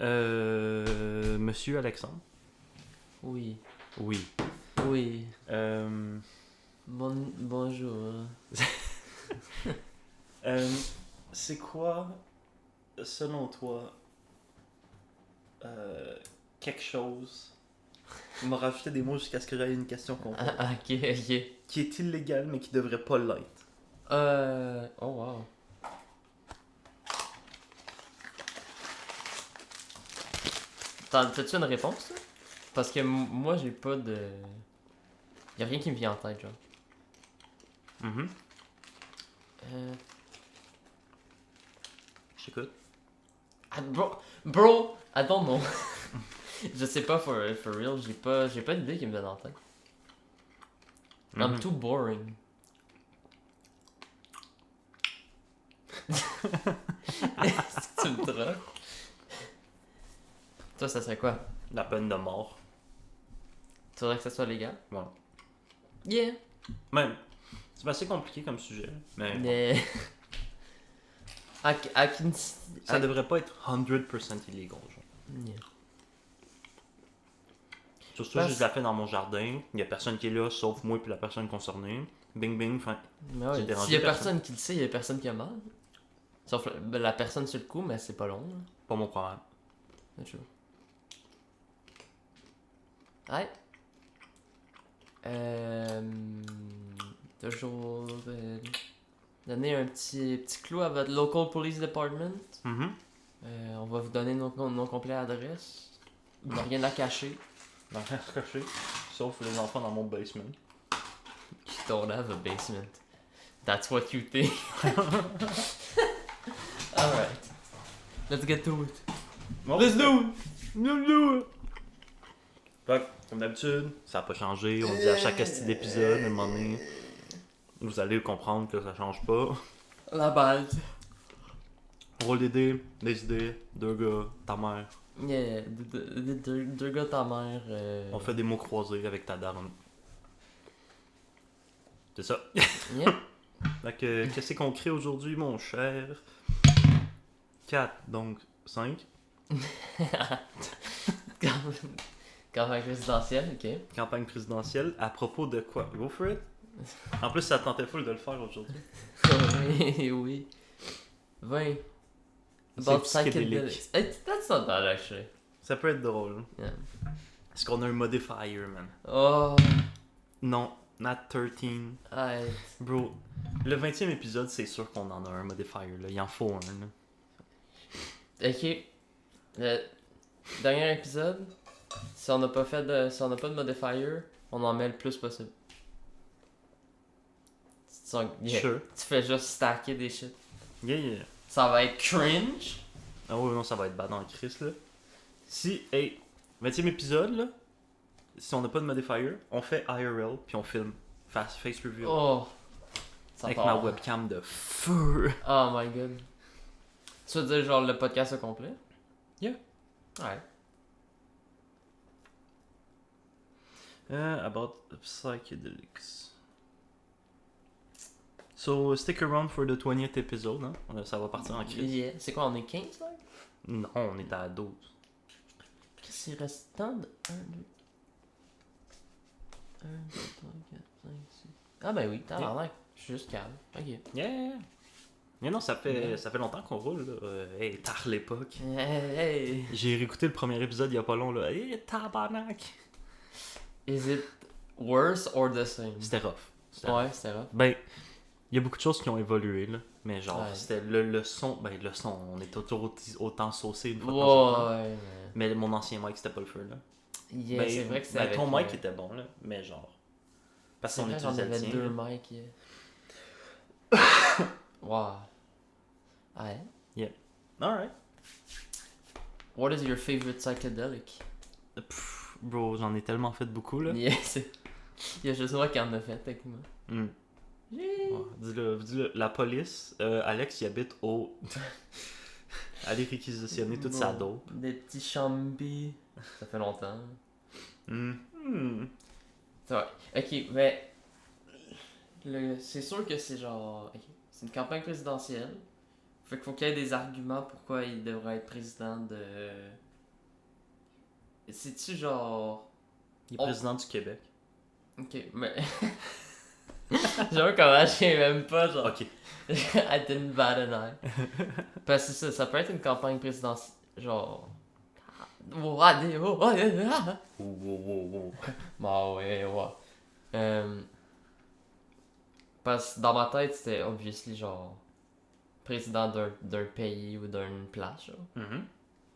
Monsieur Alexandre. Oui. Oui. Oui. Euh, Bonjour. c'est quoi, selon toi, quelque chose... Il m'a rajouté des mots jusqu'à ce que j'aille une question complète. Ok. Qui est illégal, mais qui devrait pas l'être. Oh wow. T'as-tu une réponse, là? Parce que moi, j'ai pas de... Y'a rien qui me vient en tête, genre. Mhm. Euh... Je t'écoute. Bro, I don't know. Je sais pas, for real, j'ai pas d'idée qui me vient en tête. I'm Mhm. too boring. Est-ce que tu me drogues? Toi, ça serait quoi? La peine de mort. Tu voudrais que ça soit légal? Voilà. Yeah. Même, c'est assez compliqué comme sujet, mais Mais... I can... ça devrait pas être 100% illégal, genre. Yeah. Surtout, je la fais dans mon jardin, il y a personne qui est là, sauf moi et la personne concernée. Bing bing, fin. Mais ouais, J'ai dérangé s'il y a personne. personne qui le sait, il y a personne qui a mal. Sauf la personne sur le coup, mais c'est pas long. Là. Pas mon problème. C'est chaud. Ouais. Toujours donner un petit clou à votre local police department. Mhm. On va vous donner nos complets adresse. Il n'y a rien à cacher. Dans rien caché, sauf les enfants dans mon basement. You don't have a basement. That's what you think. Alright. Let's get to it. Bon, Let's do it! Fait que, comme d'habitude, ça n'a pas changé. On dit à chaque d'épisode, à un moment donné, vous allez comprendre que ça change pas. La base. Roule des dés, des idées, deux gars, ta mère. Yeah, deux gars, ta mère. On fait des mots croisés avec ta daronne. C'est ça. Yeah. Fait que, qu'est-ce qu'on crée aujourd'hui, mon cher? 4, donc 5. Campagne présidentielle, ok. Campagne présidentielle. À propos de quoi? Go for it. En plus, ça tentait full de le faire aujourd'hui. Oui, oui. 20. C'est About psychédélique. psychedelics. Hey, that's not bad, actually. Ça peut être drôle. Yeah. Est-ce qu'on a un modifier, man? Oh, Non, not 13. hey. Bro, le 20e épisode, c'est sûr qu'on en a un modifier, là. Il en faut un, là. Ok. Le dernier épisode, si on n'a pas de modifier, on en met le plus possible. Yeah. Sure. Tu fais juste stacker des shit. Yeah. Ça va être cringe. Ah ouais, non, ça va être bad dans le Chris, là. Si, hey, 20e épisode, là, si on n'a pas de modifier, on fait IRL, puis on filme face review. Oh. Ça avec part. ma webcam de feu. Oh my god. Tu veux dire genre le podcast au complet? Yeah. Ouais. About psychedelics. So, stick around for the 20th episode, hein? Ça va partir en crise. Yeah. C'est quoi, on est 15 là? Non, on est à 12. Qu'est-ce qu'il reste tant de 1, 2, 3, 4, 5, 6. Ah ben oui, t'as l'air. Je suis juste calme. Ok. Yeah! Mais non, ça fait longtemps qu'on roule, là. Hey, tard l'époque. Hey. J'ai réécouté le premier épisode il y a pas long, là. Hey, tabarnak! Is it worse or the same? C'était rough. Ouais, c'était rough. Ben, il y a beaucoup de choses qui ont évolué, là. Mais genre, Ouais. c'était le son. Ben, le son, on était toujours autant saucé une fois de Ouais, temps en temps. ouais. Mais mon ancien mic, c'était pas le feu, là. Yeah, Ben, c'est vrai que c'est ben, avec... ton mic était bon, là. Mais genre. Parce C'est qu'on vrai, j'en utilisait le avais tien. deux là. mics. Wow. Ouais. Alright. What is your favorite psychedelic? Pff, bro, j'en ai tellement fait beaucoup, là. Yeah, il y a juste moi qui en a fait avec moi. Hmm. Ouais, dis-le. La police, Alex, il habite au. Aller réquisitionner toute sa dope. Des petits chambis. Ça fait longtemps. C'est vrai. Ok, mais. C'est sûr que c'est genre. Ok, c'est une campagne présidentielle. Fait qu'il faut qu'il y ait des arguments pourquoi il devrait être président C'est-tu genre. Il est On- président du Québec. Ok, mais. Genre, comment je sais même pas, genre. Ok. I didn't bat an eye. Parce que ça peut être une campagne présidentielle. Genre. Wow. Bah ouais. Parce que dans ma tête, c'était obviously genre. Président d'un pays ou d'une place, genre. Mhm.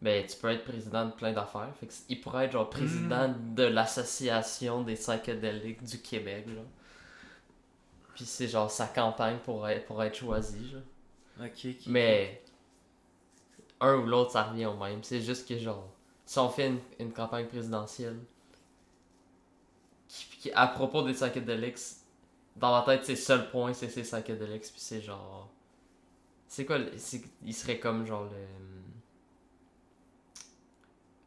Ben, tu peux être président de plein d'affaires. Fait que il pourrait être genre président de l'association des psychédéliques du Québec, genre. Puis c'est genre sa campagne pour être choisi, genre. Ok. Mais un ou l'autre, ça revient au même. C'est juste que genre, si on fait une campagne présidentielle à propos des psychédéliques, dans ma tête, c'est seul point, c'est ces psychédéliques. Puis c'est genre. C'est quoi il serait comme genre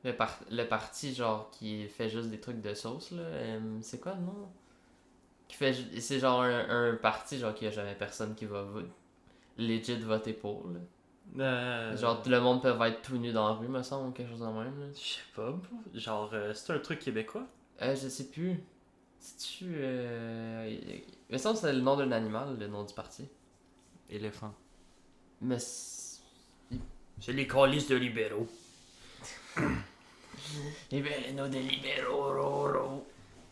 le parti genre qui fait juste des trucs de sauce là. C'est quoi le nom? C'est genre un parti genre qu'il y a jamais personne qui va legit voter pour là. Genre tout le monde peut être tout nu dans la rue me semble ou quelque chose de même là. Je sais pas. Genre, c'est un truc québécois? Je sais plus. C'est-tu il me semble que c'est le nom d'un animal, le nom du parti. Éléphant. Mais C'est les calices de libéraux. libérez-nous des libéraux.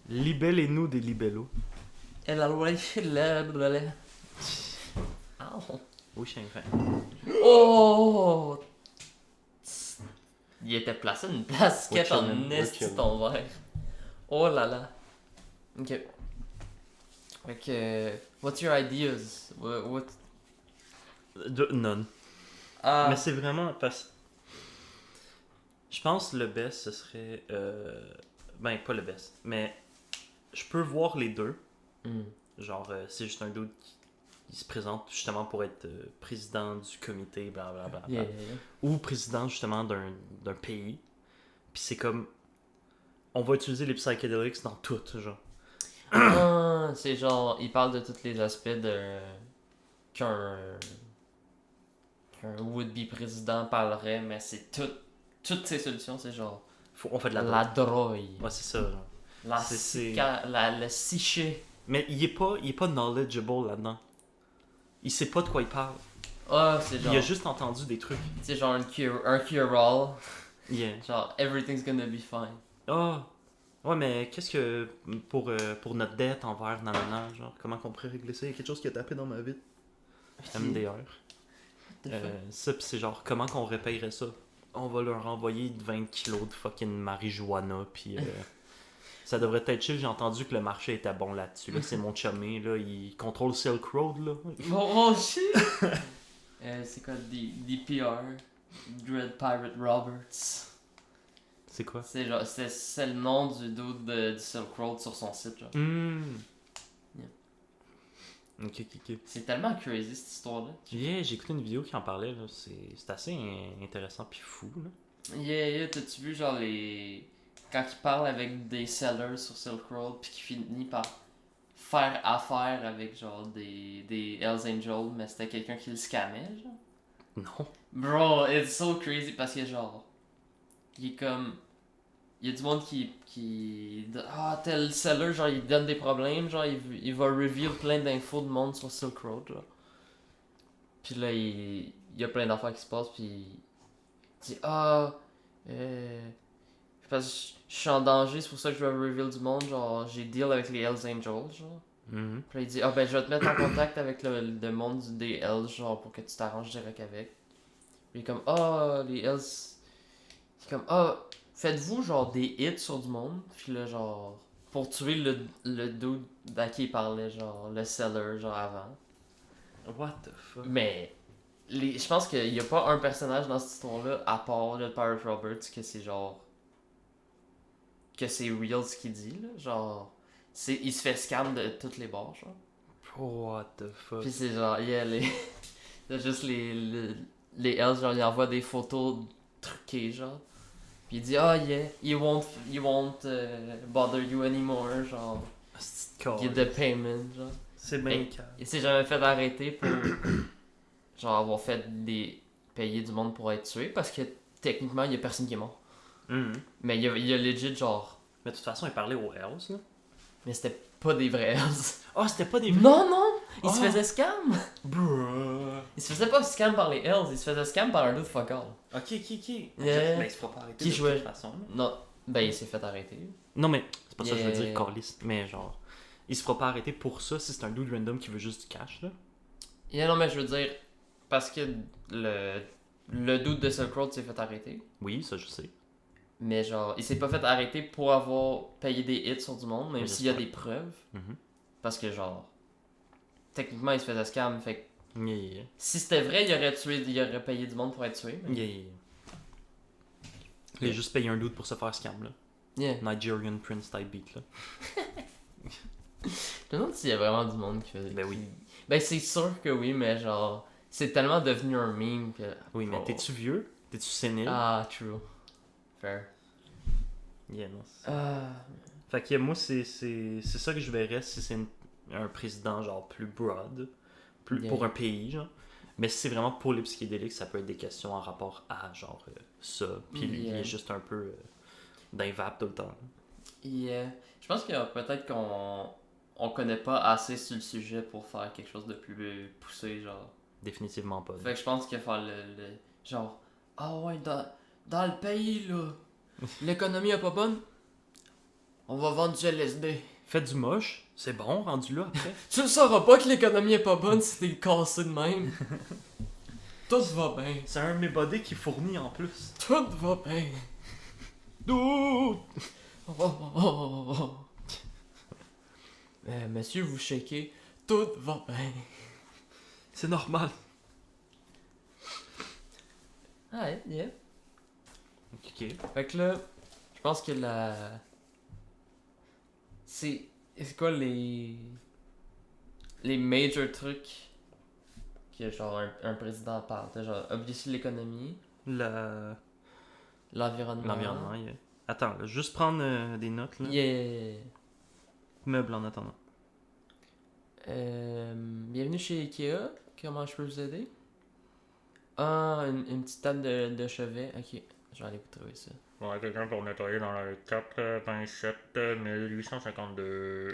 Libellez-nous des libellos. Oui, chien fin. Oh! Il était placé une place We're qu'est en chillin', we're esti chillin'. ton verre. Oh là là. Ok. Fait que. What's your ideas? What? None. Ah. Mais c'est vraiment parce. Je pense que le best ce serait. Ben, pas le best. Mais je peux voir les deux. Hmm. Genre, c'est juste un dude qui se présente justement pour être président du comité, blablabla. Yeah. Ou président justement d'un pays. Puis c'est comme. On va utiliser les psychedelics dans tout, genre. Ah, c'est genre, il parle de tous les aspects de. qu'un. qu'un would-be président parlerait, mais c'est toutes ces solutions, c'est genre. On fait de la La drogue. drogue. Ouais, c'est ça. Genre. C'est- Le siché. Mais il est pas knowledgeable là-dedans. Il sait pas de quoi il parle. Ah, c'est genre. Il a juste entendu des trucs. C'est genre un cure-all. Yeah. Genre, everything's gonna be fine. Ah. Ouais, mais qu'est-ce que. Pour notre dette envers Nanana, genre, comment qu'on pourrait régler ça? Il y a quelque chose qui a tapé dans ma vie. MDR. Ça, pis c'est genre, comment qu'on repayerait ça? On va leur envoyer 20 kilos de fucking marijuana, pis ça devrait être chill. J'ai entendu que le marché était bon là-dessus. Là, c'est mon chumé, là, il contrôle Silk Road, là. Oh shit! C'est quoi, DPR? Dread Pirate Roberts. C'est quoi? C'est genre, c'est le nom du dude du Silk Road sur son site, genre. Ok. C'est tellement crazy cette histoire-là. Yeah, j'ai écouté une vidéo qui en parlait, là. C'est assez intéressant pis fou, là. Yeah, t'as-tu vu genre les. Quand il parle avec des sellers sur Silk Road, puis qu'il finit par faire affaire avec genre des Hells Angels, mais c'était quelqu'un qui le scammait, genre. Non. Bro, it's so crazy parce que genre. Il est comme. Il y a du monde qui. Ah, tel seller, genre, il donne des problèmes, genre, il va reveal plein d'infos de monde sur Silk Road, genre. Puis là, il y a plein d'affaires qui se passent, puis il dit ah, parce que je suis en danger, c'est pour ça que je vais reveal du monde, genre, j'ai deal avec les Hells Angels, genre. Mhm. Puis là, il dit ah, ben, je vais te mettre en contact avec le monde des Hells, genre, pour que tu t'arranges direct avec. Puis il est comme ah, les Hells. C'est comme ah, faites-vous genre des hits sur du monde, puis là, genre, pour tuer le dude à qui il parlait, genre, le seller, genre, avant. What the fuck? Mais, je pense qu'il n'y a pas un personnage dans cette histoire-là, à part le Pirate Roberts, que c'est genre. Que c'est real ce qu'il dit, là. Genre, il se fait scam de toutes les bords, genre. What the fuck? Puis c'est genre, yeah, c'est juste les Hells, genre, ils envoient des photos truquées, genre. Puis il dit, ah, yeah, you won't bother you anymore, genre. Get the payment, genre. C'est bien calme. Il s'est jamais fait arrêter pour genre avoir fait payer du monde pour être tué parce que techniquement il y a personne qui est mort. Mhm. Mais il y a legit genre. Mais de toute façon, il parlait aux Hells, là. Mais c'était pas des vrais Hells. Ah, c'était pas des vrais. Non, non! Il se Ah. faisait scam! Bruh. Il se faisait pas scam par les Hells, il se faisait scam par un dude fuck all. Ok. Yeah. Mais il se fera pas arrêter Qui de jouait? toute façon. là. Non, ben il s'est fait arrêter. Non, mais c'est pas ça que je veux Yeah. dire, Carlis. Mais genre, il se fera pas arrêter pour ça si c'est un dude random qui veut juste du cash, là. Yeah, non, mais je veux dire, parce que le dude de Silk Road s'est fait arrêter. Oui, ça je sais. Mais genre, il s'est pas fait arrêter pour avoir payé des hits sur du monde, même Mais s'il y a j'espère. des preuves. Mhm. Parce que genre, techniquement il se faisait scam, fait que Yeah. si c'était vrai, il aurait payé du monde pour être tué. Mais... Yeah. Il a juste payé un dude pour se faire scam, là. Yeah. Nigerian Prince type beat, là. Je me demande s'il y a vraiment du monde qui fait. Ben oui. Ben c'est sûr que oui, mais genre, c'est tellement devenu un meme que. Oui, mais Oh. t'es-tu vieux? T'es-tu sénile? Ah, true. Fair. Yeah, non. Fait que moi, c'est ça que je verrais si c'est un président, genre, plus broad. Yeah. Pour un pays, genre. Mais si c'est vraiment pour les psychédéliques, ça peut être des questions en rapport à, genre, ça. Puis lui, il Yeah. est juste un peu d'un vape tout le temps. Yeah. Je pense que peut-être on connaît pas assez sur le sujet pour faire quelque chose de plus poussé, genre. Définitivement pas. Fait que je pense qu'il va faire le genre, ah ouais, dans le pays, là, l'économie est pas bonne, on va vendre du LSD. Faites du moche, c'est bon, rendu là après. Tu le sauras pas que l'économie est pas bonne si t'es cassé de même. Tout va bien. C'est un de mes bodés qui fournit en plus. Tout va bien. Dude! Monsieur, vous shakez. Tout va bien. C'est normal. Ah ouais, yeah. Ok. Fait que là, je pense que c'est quoi les major trucs que genre un président parle? T'as genre, obviously l'économie, l'environnement. L'environnement, yeah. Attends, là, juste prendre des notes, là. Yeah. Meubles en attendant. Bienvenue chez Ikea. Comment je peux vous aider? Ah, une petite table de chevet. Ok, je vais aller vous trouver ça. Ouais, quelqu'un pour nettoyer dans le 427 1852.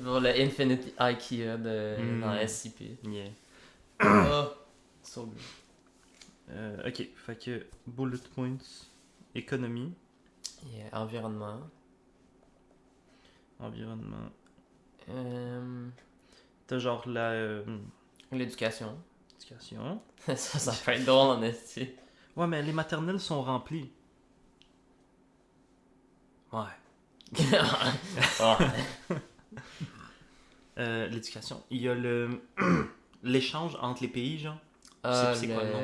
Pour le Infinity Ikea dans SCP. Yeah. Ah, so good. Ok, fait que bullet points, économie, Yeah, environnement. environnement. Euh, T'as genre L'éducation. éducation. ça peut être drôle en esti. Ouais, mais les maternelles sont remplies. Ouais. L'éducation. Il y a le l'échange entre les pays, genre. C'est quoi le nom?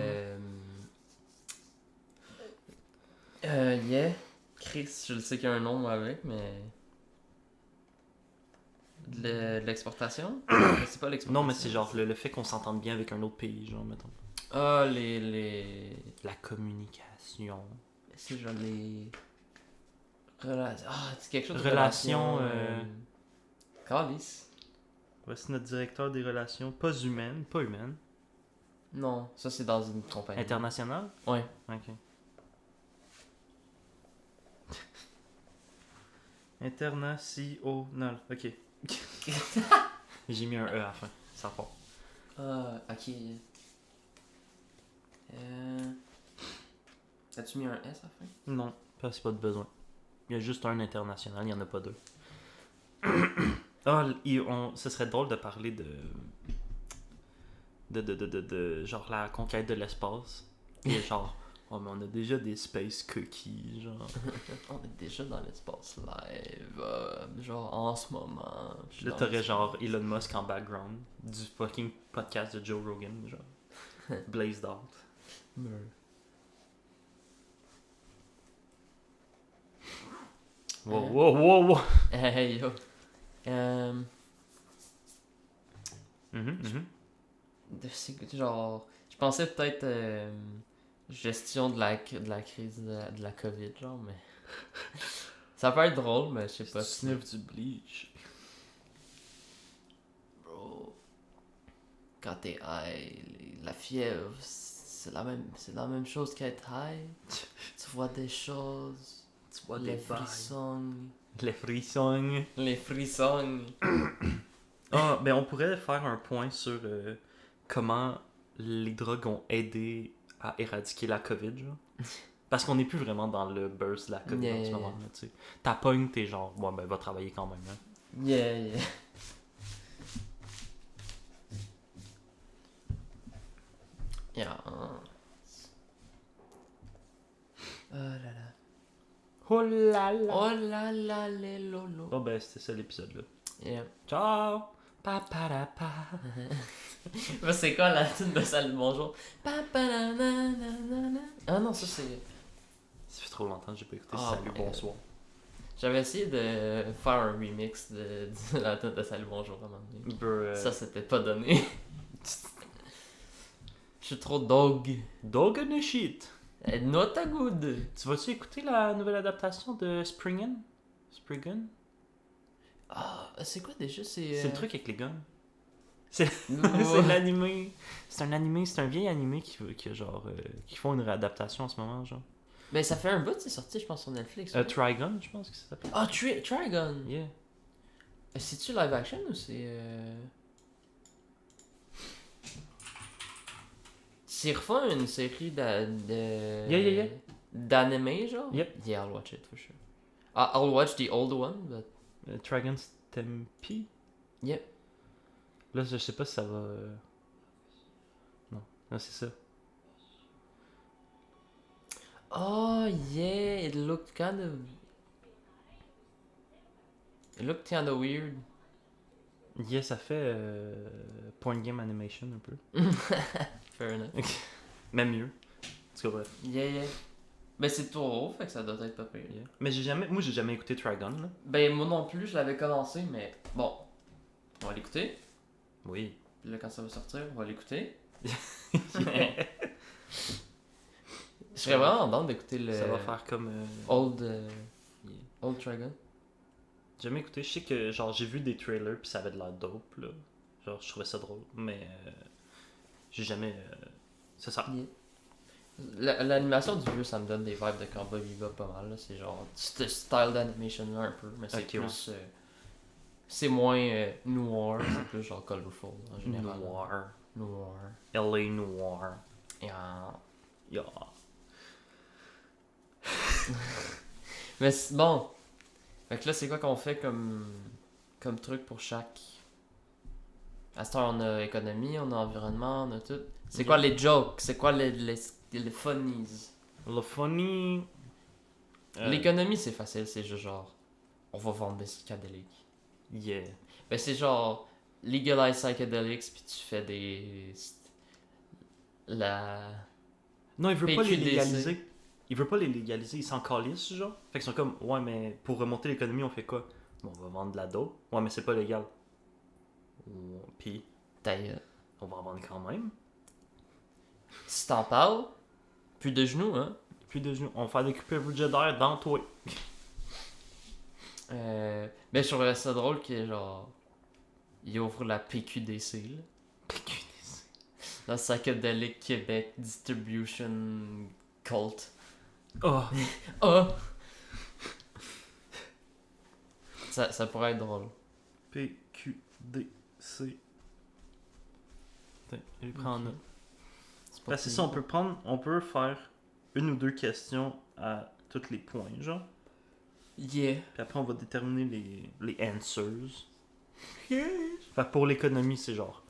Yeah. Chris, je le sais qu'il y a un nom moi, avec, mais. De l'exportation? C'est pas l'exportation. Non, mais c'est genre le fait qu'on s'entende bien avec un autre pays, genre, mettons. Ah, les. La communication. C'est genre les. Relations. Ah, c'est quelque chose de Relations, Calice. Voici notre directeur des relations, pas humaines. Non, ça c'est dans une compagnie. Internationales? Ouais. Ok. International. Ok. J'ai mis un E à la fin. Ça part. Ah, ok. As-tu mis un S à la fin? Non, parce qu'il n'y a pas de besoin. Il y a juste un international, il n'y en a pas deux. Ah, ce serait drôle de parler de genre la conquête de l'espace. Et genre, oh, mais on a déjà des space cookies, genre. On est déjà dans l'espace live. Genre en ce moment. je suis Là, dans t'aurais l'espace. genre Elon Musk en background du fucking podcast de Joe Rogan, genre. Blazed out. Wow. Hey yo. C'est genre. Je pensais peut-être gestion de la crise de la COVID, genre, mais. Ça peut être drôle, mais je sais pas si. Sniff du bleach. Bro. Quand t'es high, la fièvre, c'est la même chose qu'être high. Tu vois des choses. Tu vois Les des bails. frissons. Les frissons. Les frissons. Ah, ben on pourrait faire un point sur comment les drogues ont aidé à éradiquer la COVID, genre. Parce qu'on n'est plus vraiment dans le burst de la COVID en ce moment, là, tu sais. Ta pogne, t'es genre, ouais, ben va travailler quand même, hein. Yeah. Yeah. Oh là là. Oh là là. Oh là là, les lolo. Bon, ben c'était ça l'épisode, là. Yeah. Ciao! Pa-pa-da-pa. Moi, c'est quoi la tune de Salut Bonjour? Ah non, ça c'est. Ça fait trop longtemps que j'ai pas écouté Ah, Salut, ouais. bonsoir. J'avais essayé de faire un remix de la tune de Salut Bonjour à un moment donné. Bruh. Ça, c'était pas donné. Je suis trop dog. Dog and shit. Not a good. Tu vas-tu écouter la nouvelle adaptation de Springen? Spriggan? Ah, c'est quoi déjà? C'est C'est le truc avec les guns. C'est Ouais. l'animé. C'est un animé, c'est un vieil animé qui genre qui font une réadaptation en ce moment, genre. Ben, ça fait un bout, c'est sorti, je pense, sur Netflix. ouais. Trigun, je pense que ça s'appelle. Ah, Trigun. Yeah. C'est-tu live action ou c'est. C'est refait une série Yeah. d'anime, genre? Yep. Yeah, I'll watch it for sure. I'll watch the old one, but. Trigun Stampede? Yep. Là, je sais pas si ça va. Non, c'est ça. Oh, yeah, it looked kind of. It looked kind of weird. Yeah, ça fait point game animation un peu. Fair enough. Même mieux. En tout cas, bref. Yeah. Ben, c'est Toro, fait que ça doit être pas pire. Yeah. Mais moi, j'ai jamais écouté Trigun, là. Ben, moi non plus, je l'avais commencé, mais bon. On va l'écouter. Oui. Puis là, quand ça va sortir, on va l'écouter. Je serais vraiment down d'écouter le. Ça va faire comme. Old. Yeah. Old Dragon. J'ai jamais écouté. Je sais que genre j'ai vu des trailers puis ça avait de l'air dope là. Genre je trouvais ça drôle, mais j'ai jamais. C'est ça. L'animation du jeu, ça me donne des vibes de Cowboy Bebop pas mal. Là. C'est genre ce style d'animation là un peu, mais c'est Ok, plus. C'est moins noir, c'est plus genre colorful en général. Noir. LA noir. Yeah. Yeah. Mais c'est bon. Fait que là, c'est quoi qu'on fait comme truc pour chaque. À ce temps, on a économie, on a environnement, on a tout. C'est quoi les jokes? C'est quoi les funnies? Le funny. L'économie, c'est facile, c'est juste genre. On va vendre des psychédéliques. Yeah. Ben, c'est genre. Legalize psychedelics, puis tu fais des. Non, il veut pas les PQDC. légaliser. Il veut pas les légaliser, il s'en calisse, genre. Fait qu'ils sont comme, ouais, mais pour remonter l'économie, on fait quoi? Bon, on va vendre de la dope. Ouais, mais c'est pas légal. Puis, D'ailleurs. on va en vendre quand même. Si t'en parles, plus de genoux, hein. Puis de genoux, on va faire des coupures budgétaires dans toi. Ben, je trouverais ça drôle que genre. Il ouvre la PQDC, là. PQDC. La Psychedelic Québec Distribution Cult. Oh! Oh! Ça pourrait être drôle. PQDC. Attends, je vais prendre en note. pas C'est ça, on peut faire une ou deux questions à tous les points, genre. Yeah. Puis après, on va déterminer les answers. Fait que pour l'économie, c'est genre,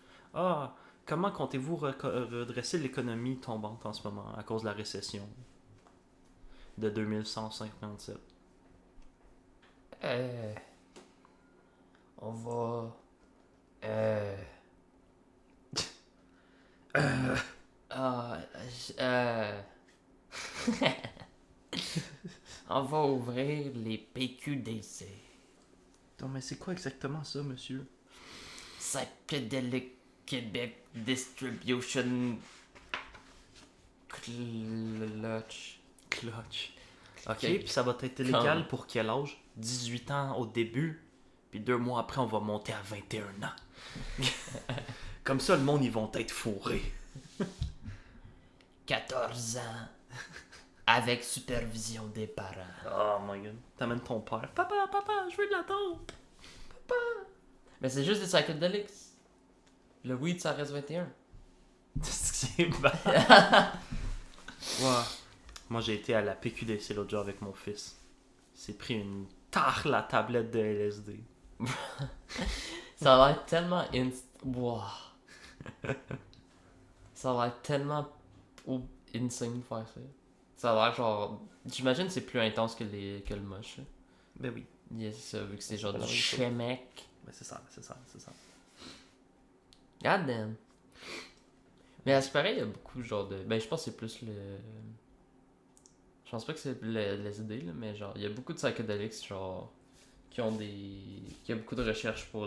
comment comptez-vous redresser l'économie tombante en ce moment à cause de la récession de 2157? On va. On va ouvrir les PQDC. Non, mais c'est quoi exactement ça, monsieur? Psychedelic Québec Distribution Clutch. Ok, puis ça va être légal pour quel âge? 18 ans au début, puis 2 mois après, on va monter à 21 ans. Comme ça, le monde, ils vont être fourrés. 14 ans. Avec supervision des parents. Oh my god. T'amènes ton père. Papa, papa, je veux de la taupe. Mais c'est juste des psychedelics. Le weed, ça reste 21. C'est bad. Ouais. Moi, j'ai été à la PQDC l'autre jour avec mon fils. Il s'est pris une tarte la tablette de LSD. Ça a l'air tellement wow. Ça a l'air tellement insane de faire ça. Ça a l'air genre. J'imagine que c'est plus intense que le moche. Ben oui. Yes, ça, vu que c'est genre pas du la même chose. chemec. Ben c'est ça. God damn. Mais à ce paraît, il y a beaucoup genre de. Ben je pense que c'est plus le. Je pense pas que c'est les idées, là, mais genre, il y a beaucoup de psychedelics, genre, qui ont des. Qui a beaucoup de recherches pour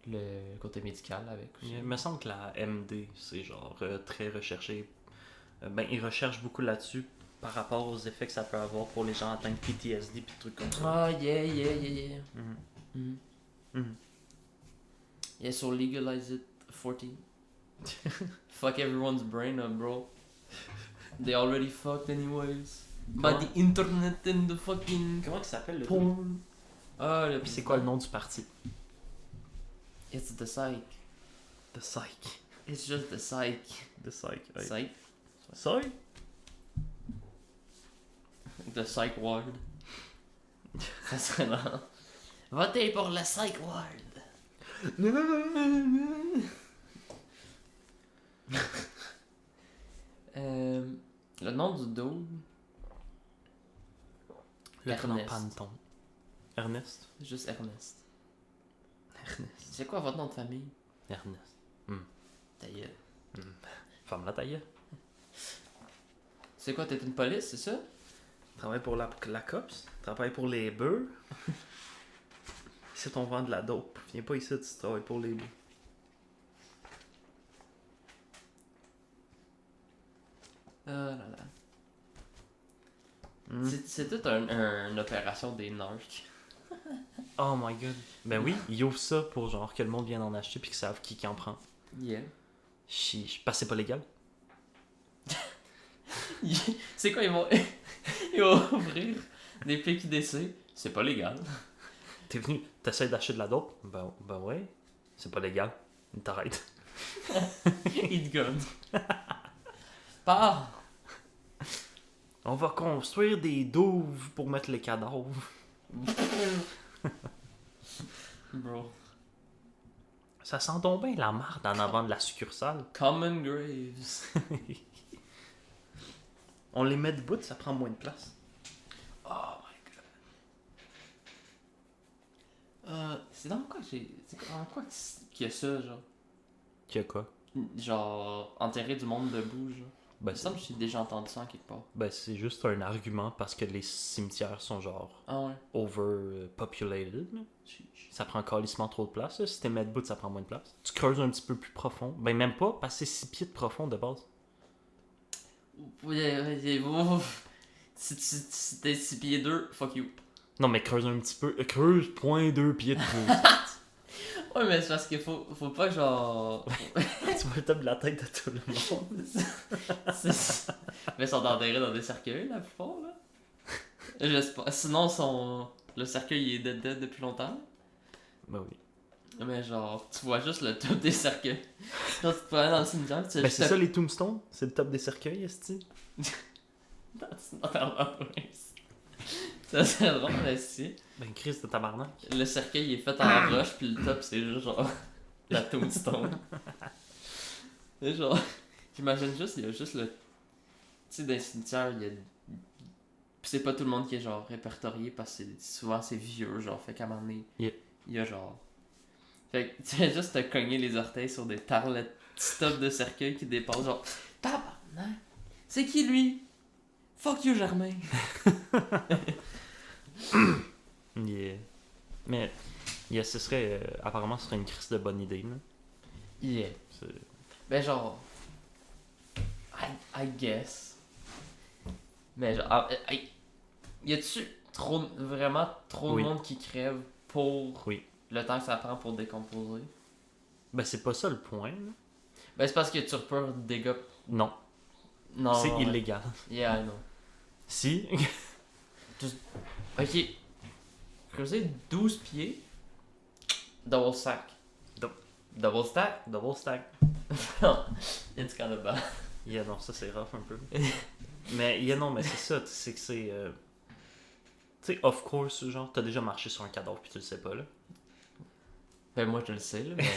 le côté médical avec aussi. Il me semble que la MD, c'est genre très recherché. Ben, ils recherchent beaucoup là-dessus par rapport aux effets que ça peut avoir pour les gens atteints de PTSD pis des trucs comme ça. Ah, yeah. Mhm. Mhm. Mhm. Yeah, so legalize it 14. Fuck everyone's brain up, bro. They already fucked anyways. By the internet and the fucking Comment il s'appelle le porn. Ah, le Puis c'est quoi le nom du parti? It's the psych. The Psych. It's just the psych. The Psych. Ouais. Psych. Psych? The psych ward. Ça serait là. Votez pour le psych ward. Le nom du dude. Le grand Ernest. Panton. Ernest? Juste Ernest. Ernest. C'est quoi votre nom de famille? Ernest. Ta gueule. Ferme la taille. C'est quoi, t'es une police, c'est ça? Travaille pour la COPS. Travaille pour les beurs. Ici, on vend de la dope. Viens pas ici, tu travailles pour les beurs. Ah là là. C'est toute une opération des narcs. Oh my god. Ben oui, ils ouvrent ça pour genre que le monde vienne en acheter puis qu'ils savent qui en prend. Yeah. Chiche. Parce que c'est pas légal. C'est quoi, ils vont ouvrir des PQDC? C'est pas légal. T'es venu, t'essaies d'acheter de la dope? Ben ouais. C'est pas légal. Ils t'arrêtent. Ils te gun. Pas. On va construire des douves pour mettre les cadavres. Bro. Ça sent donc bien la marde en avant de la succursale. Common Graves. On les met debout, ça prend moins de place. Oh my god. C'est dans quoi c'est dans quoi qu'il y a ça, genre? Qu'il y a quoi? Genre, enterrer du monde debout, genre. Il Ben, me semble que j'ai déjà entendu ça en quelque part. ben c'est juste un argument parce que les cimetières sont genre Ah ouais. overpopulated. Ça prend calissement trop de place. Là. Si t'es mis debout, ça prend moins de place. Tu creuses un petit peu plus profond. Ben même pas, parce que c'est 6 pieds de profond de base. Oui. Si t'es 6 pieds 2, fuck you. Non mais creuse un petit peu. Creuse 0.2 pieds de plus. Ouais, mais c'est parce qu'il faut pas genre. Tu vois le top de la tête de tout le monde. Mais ils sont enterrés dans des cercueils, la plupart, là. J'espère. Sinon, le cercueil il est dead depuis longtemps. Ben oui. Mais genre, tu vois juste le top des cercueils. Quand tu te promènes dans le cimetière, tu Ben c'est ça les tombstones. C'est le top des cercueils, esti. That's not how it works. Ça serait drôle, mais si. Ben Chris de tabarnak. Le cercueil il est fait en roche, puis le top c'est juste genre la tombstone. C'est genre, j'imagine juste, il y a juste le. Tu sais, dans les cimetières, il y a. Puis c'est pas tout le monde qui est genre répertorié parce que souvent c'est vieux, genre, fait qu'à un moment donné, Yeah. il y a genre. Fait que tu fais juste te cogner les orteils sur des tarlettes stop de cercueil qui dépassent, genre, tabarnak! C'est qui lui? Fuck you, Germain! Yeah. Mais yeah, ce serait apparemment ce serait une crise de bonne idée là. Yeah. C'est- Ben genre. I guess. Mais genre. Y a-tu vraiment trop Oui. de monde qui crève pour Oui. le temps que ça prend pour décomposer? Ben c'est pas ça le point là. Ben c'est parce que tu peux dig up. Non. Non. C'est ouais. illégal. Yeah, I know. Si. Ok. Creuser 12 pieds. Double stack. Double stack? Double stack. Non. It's kind of bad. Yeah, non, ça c'est rough un peu. Mais, non, mais c'est ça, c'est que c'est. Tu sais, of course, genre, t'as déjà marché sur un cadavre puis tu le sais pas, là. Ben, moi, je le sais, là. Mais...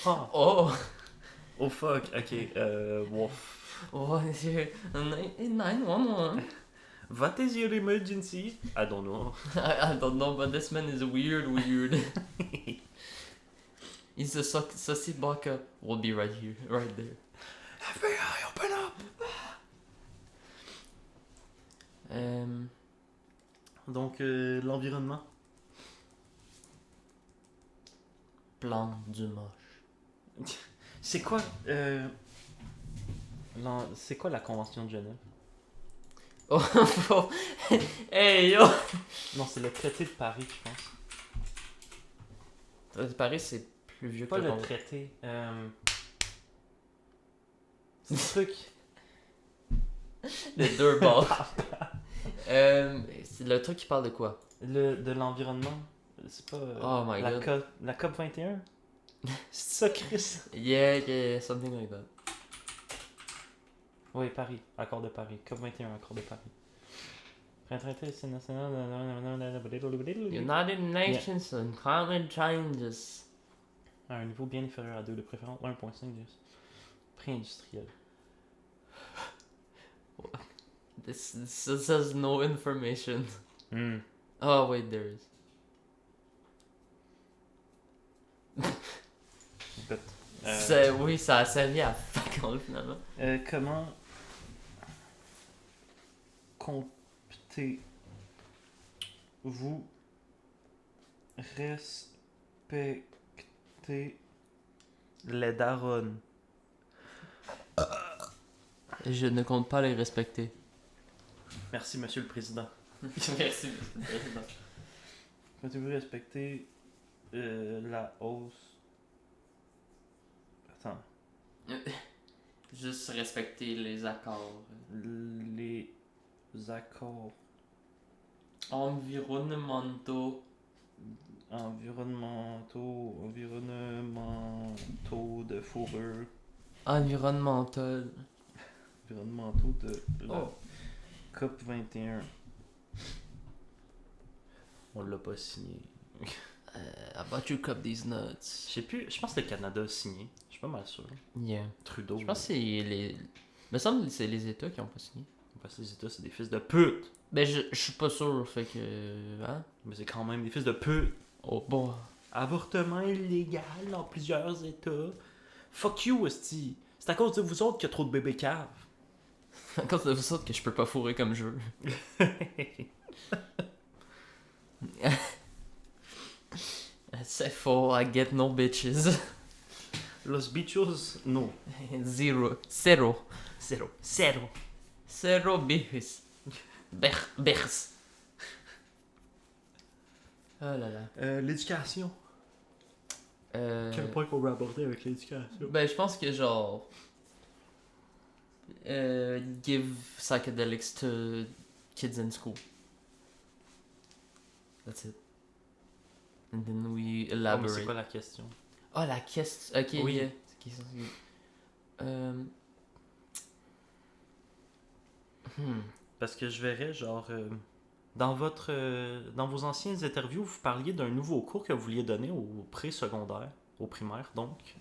Ah! Oh! Oh fuck, ok, wow. Oh, monsieur. 911. What is your emergency? I don't know. I don't know, but this man is weird. He's a sussy baka. We'll be right here, right there. FBI, open up! Donc, l'environnement. Plan du moche. C'est quoi, c'est quoi la Convention de Genève? Oh, hey yo! Non, c'est le traité de Paris, je pense. Paris, c'est plus vieux Pas que le traité. C'est le truc. Les deux bords. C'est le truc qui parle de quoi? De l'environnement. C'est pas. Oh my god. La COP 21? C'est ça, Chris? Yeah, something like that. Oui, Paris. Accord de Paris. COP 21, accord de Paris. Traité, c'est national. United Nations on Climate Changes. À un niveau bien inférieur à 2, de préférence 1.5 pré-industriel. This says no information. Oh, wait, there is. Écoute, Oui, ça a servi à fuck all, finalement. comment comptez-vous respecter les darons? Je ne compte pas les respecter. Merci, Monsieur le Président. Merci, Monsieur le Président. Comptez-vous respecter la hausse? Attends. Juste respecter les accords. Les accords Environnementaux de fourrure. Environnemental. Environnementaux de la Oh. COP 21. On l'a pas signé. About you cup these nuts. Je sais plus, je pense que le Canada a signé. Je suis pas mal sûr. Yeah. Trudeau. Je pense que c'est les... Me semble que c'est les États qui ont pas signé. Parce que les États, c'est des fils de pute. Ben, je suis pas sûr, fait que... Hein? Mais c'est quand même des fils de pute. Oh, bon. Avortement illégal dans plusieurs États. Fuck you, esti. C'est à cause de vous autres qu'il y a trop de bébés caves. À cause de vous autres que je peux pas fourrer comme je veux. C'est faux, I get no bitches. Los bichos, no. Zero. Zero bitches. Bers. Oh là là. L'éducation. Quel point qu'on va aborder avec l'éducation? Ben, je pense que genre. Give psychedelics to kids in school. That's it. And then we Oh, mais elaborate. c'est quoi la question? Oh, la question. Ok, Oui. yeah. Parce que je verrais, genre, dans vos anciennes interviews, vous parliez d'un nouveau cours que vous vouliez donner au pré-secondaire, au primaire, donc,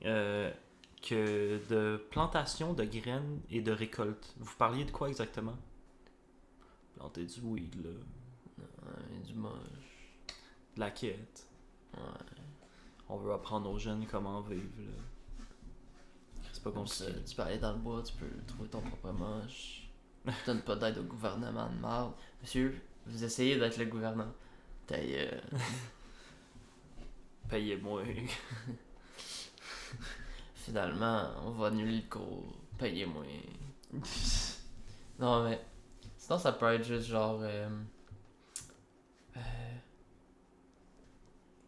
que de plantation de graines et de récolte. Vous parliez de quoi exactement? Planter du weed, là. Ouais, du moche. De la quête. Ouais. On veut apprendre aux jeunes comment vivre, là. C'est pas compliqué. Tu peux aller dans le bois, tu peux trouver ton propre moche. Tu donnes pas d'aide au gouvernement de merde. Monsieur, vous essayez d'être le gouvernement. Payez-moi. Finalement, on va annuler le cours. Payez-moi. Non, mais. Sinon, ça peut être juste genre.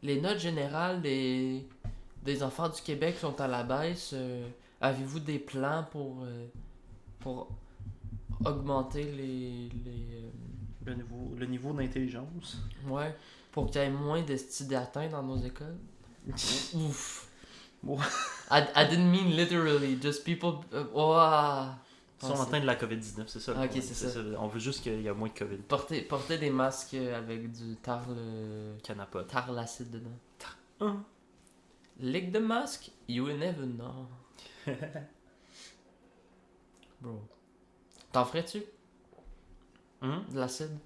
Les notes générales des enfants du Québec sont à la baisse. Avez-vous des plans pour pour augmenter Le niveau d'intelligence. ouais, pour qu'il y ait moins de styles d'atteints dans nos écoles. Ouf. Bon. I didn't mean literally, just people. Ils sont atteints de la COVID-19, c'est ça. le Ok, problème. c'est ça. On veut juste qu'il y ait moins de COVID. Porter des masques avec du Canapote. tarlacide dedans. Lick the mask, you will never know. Bro. T'en ferais-tu? De l'acide?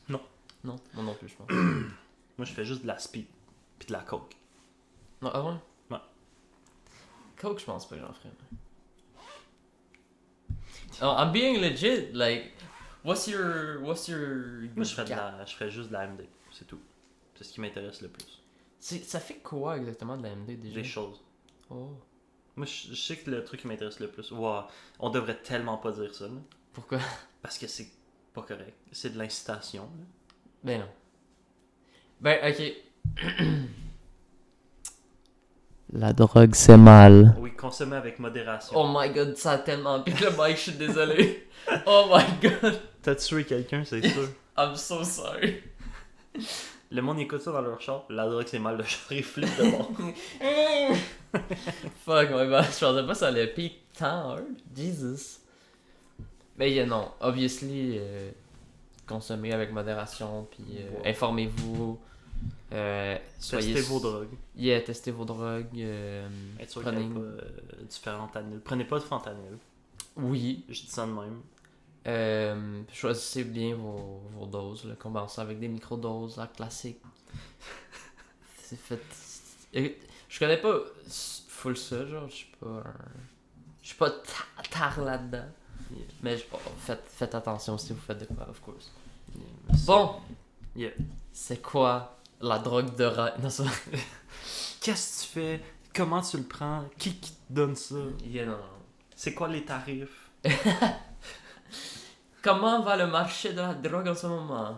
Non. Non, moi non plus, je pense. Moi, je fais juste de la speed. Puis de la coke. Non, ah ouais? Ouais. Coke, je pense pas que j'en ferais. Oh, I'm being legit, like, what's your Moi, je ferais juste de la MD. C'est tout. C'est ce qui m'intéresse le plus. Ça fait quoi exactement de la MD déjà? Des choses. Oh. Moi, je sais que le truc qui m'intéresse le plus. Wow, on devrait tellement pas dire ça, là. Pourquoi? Parce que c'est pas correct. C'est de l'incitation, là. Ben non. Ben, ok. La drogue, c'est mal. Oui, consommer avec modération. Oh my god, ça a tellement piqué le mic, je suis désolé. Oh my god. T'as tué quelqu'un, c'est sûr. I'm so sorry. Le monde écoute ça dans leur char. La drogue, c'est mal, le char il flippe de bord. Fuck, my bad. Je pensais pas que ça allait piquer tant hard. Jesus. Mais yeah, non, obviously, consommez avec modération, puis Wow. Informez-vous. Soyez... Testez vos drogues. Yeah, testez vos drogues. Être sûr Prenez... qu'il n'y a pas du fentanyl. Prenez pas de fentanyl. Oui. Je dis ça de même. Choisissez bien vos doses, là, commencez avec des microdoses, la classique. C'est fait. Je connais pas full ça, genre, je suis pas tard là-dedans. Yeah. Mais faites attention si vous faites de quoi, of course. Yeah, Bon, Yeah. c'est quoi la drogue de rêve? Non, ça. Qu'est-ce que tu fais? Comment tu le prends? Qui te donne ça? Yeah, non. C'est quoi les tarifs? Comment va le marché de la drogue en ce moment?